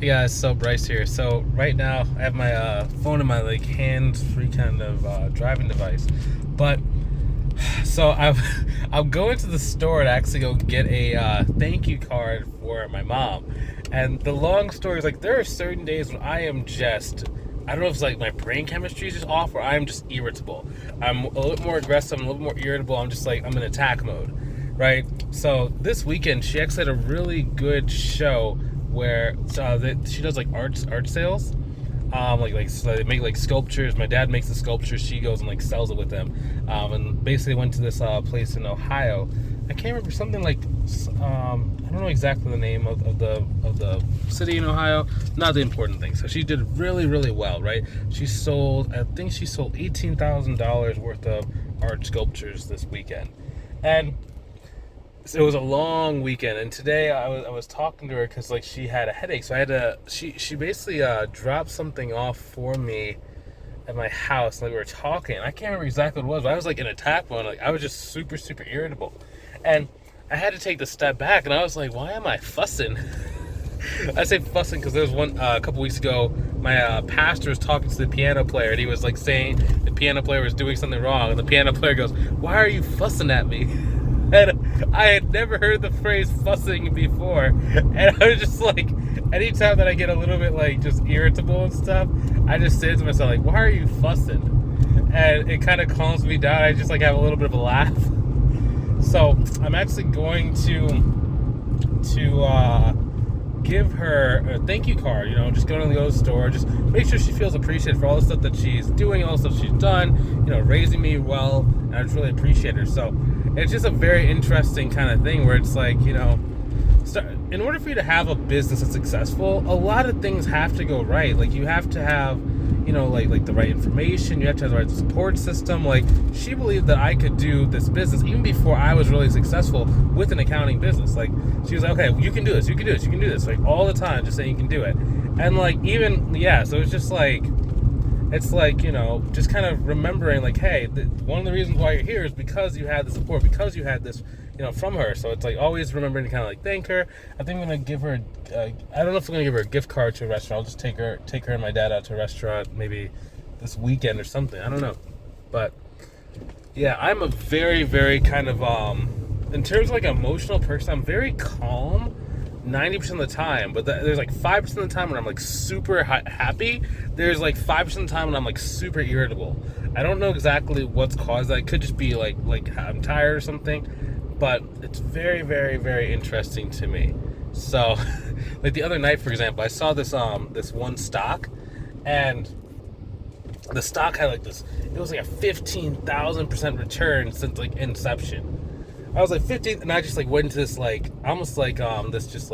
Hey guys, so Bryce here. So right now I have my phone in my hands-free kind of driving device, but so I'm going to the store to actually go get a thank you card for my mom. And the long story is there are certain days when I am just, I don't know if it's my brain chemistry is just off or I'm just irritable. I'm a little more aggressive, I'm a little more irritable. I'm just I'm in attack mode, right? So this weekend she actually had a really good show where she does art sales. So they make sculptures. My dad makes the sculptures. She goes and sells it with them. And basically went to this place in Ohio. I can't remember something I don't know exactly the name of the city in Ohio. Not the important thing. So she did really, really well, right? I think she sold $18,000 worth of art sculptures this weekend, and so it was a long weekend. And today I was talking to her because she had a headache, so I had to. She basically dropped something off for me at my house, and we were talking. I can't remember exactly what it was, but I was in attack mode. I was just super, super irritable, and I had to take the step back. And I was why am I fussing? I say fussing because there was a couple weeks ago, my pastor was talking to the piano player, and he was saying the piano player was doing something wrong, and the piano player goes, "Why are you fussing at me?" And I had never heard the phrase fussing before. And I was just anytime that I get a little bit just irritable and stuff, I just say to myself, why are you fussing? And it kind of calms me down. I just have a little bit of a laugh. So I'm actually going to give her a thank you card, just go to the store, just make sure she feels appreciated for all the stuff that she's doing, all the stuff she's done, raising me well, and I just really appreciate her. So it's just a very interesting kind of thing where it's in order for you to have a business that's successful, a lot of things have to go right. You have to have, the right information, you have to have the right support system. She believed that I could do this business even before I was really successful with an accounting business. She was okay, you can do this, you can do this, you can do this, all the time, just saying you can do it. And so it's just it's just kind of remembering hey, one of the reasons why you're here is because you had the support, because you had this from her. So it's always remembering to kind of thank her. I think I'm gonna give her I don't know if I'm gonna give her a gift card to a restaurant. I'll just take her and my dad out to a restaurant maybe this weekend or something, I don't know. But yeah, I'm a very, very kind of in terms of emotional person, I'm very calm 90% of the time, but there's 5% of the time when I'm super happy. There's 5% of the time when I'm super irritable. I don't know exactly what's caused that. It could just be I'm tired or something, but it's very, very, very interesting to me. So the other night, for example, I saw this one stock, and the stock had it was a 15,000% return since inception. I was 15, and I just went into this almost this just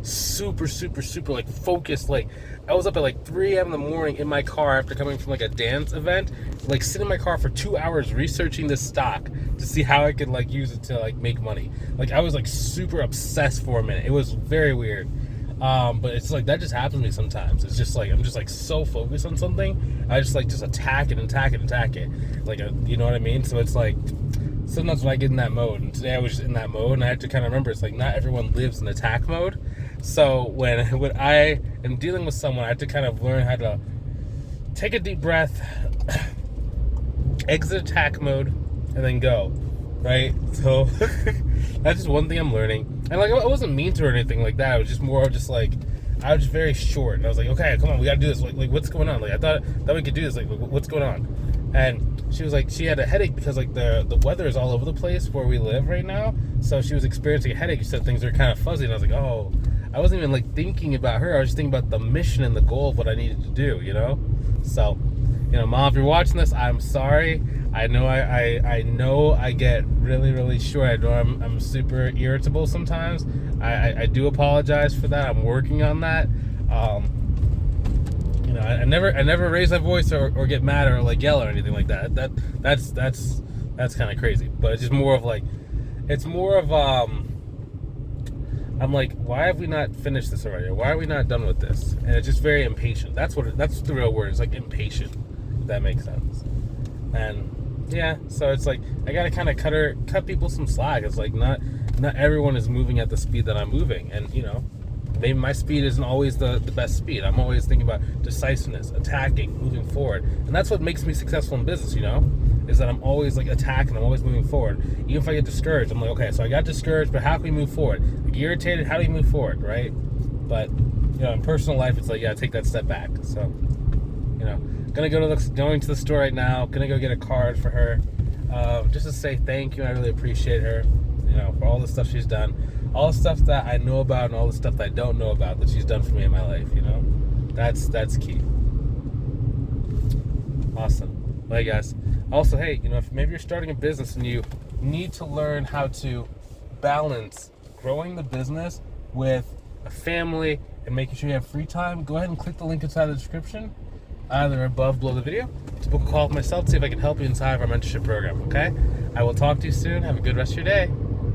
super, super, super focused. I was up at 3 a.m. in the morning in my car after coming from a dance event, sitting in my car for 2 hours researching this stock to see how I could use it to make money. I was super obsessed for a minute. It was very weird. But it's that just happens to me sometimes. It's just I'm just so focused on something, I just just attack it. You know what I mean? So it's sometimes when I get in that mode, and today I was just in that mode, and I have to kind of remember it's not everyone lives in attack mode. So when I am dealing with someone, I have to kind of learn how to take a deep breath, exit attack mode, and then go, right? So that's just one thing I'm learning. And I wasn't mean to her or anything like that. It was just more just I was just very short, and I was okay, come on, we gotta do this. What's going on? I thought we could do this. What's going on? And she was she had a headache because the weather is all over the place where we live right now. So she was experiencing a headache. She said things are kind of fuzzy, and I was oh, I wasn't even thinking about her. I was just thinking about the mission and the goal of what I needed to do, So, Mom, if you're watching this, I'm sorry. I know I know I get really, really short. I know I'm super irritable sometimes. I do apologize for that. I'm working on that. I never raise my voice or get mad or yell or anything like that. That's kind of crazy. But it's just more of I'm why have we not finished this already? Why are we not done with this? And it's just very impatient. That's the real word. It's impatient, if that makes sense. And yeah, so it's I gotta kind of cut people some slack. It's not everyone is moving at the speed that I'm moving, and Maybe my speed isn't always the best speed. I'm always thinking about decisiveness, attacking, moving forward. And that's what makes me successful in business, is that I'm always like attacking, I'm always moving forward. Even if I get discouraged, I'm like, okay, so I got discouraged, but how can we move forward? Like, irritated, how do we move forward, right? But, in personal life, it's like, yeah, take that step back. So, going to the store right now, gonna go get a card for her, just to say thank you. I really appreciate her, for all the stuff she's done, all the stuff that I know about and all the stuff that I don't know about that she's done for me in my life. That's key. Awesome. Well, hey guys. Also, hey, if maybe you're starting a business and you need to learn how to balance growing the business with a family and making sure you have free time, go ahead and click the link inside the description, either below the video, to book a call with myself to see if I can help you inside of our mentorship program, okay? I will talk to you soon. Have a good rest of your day.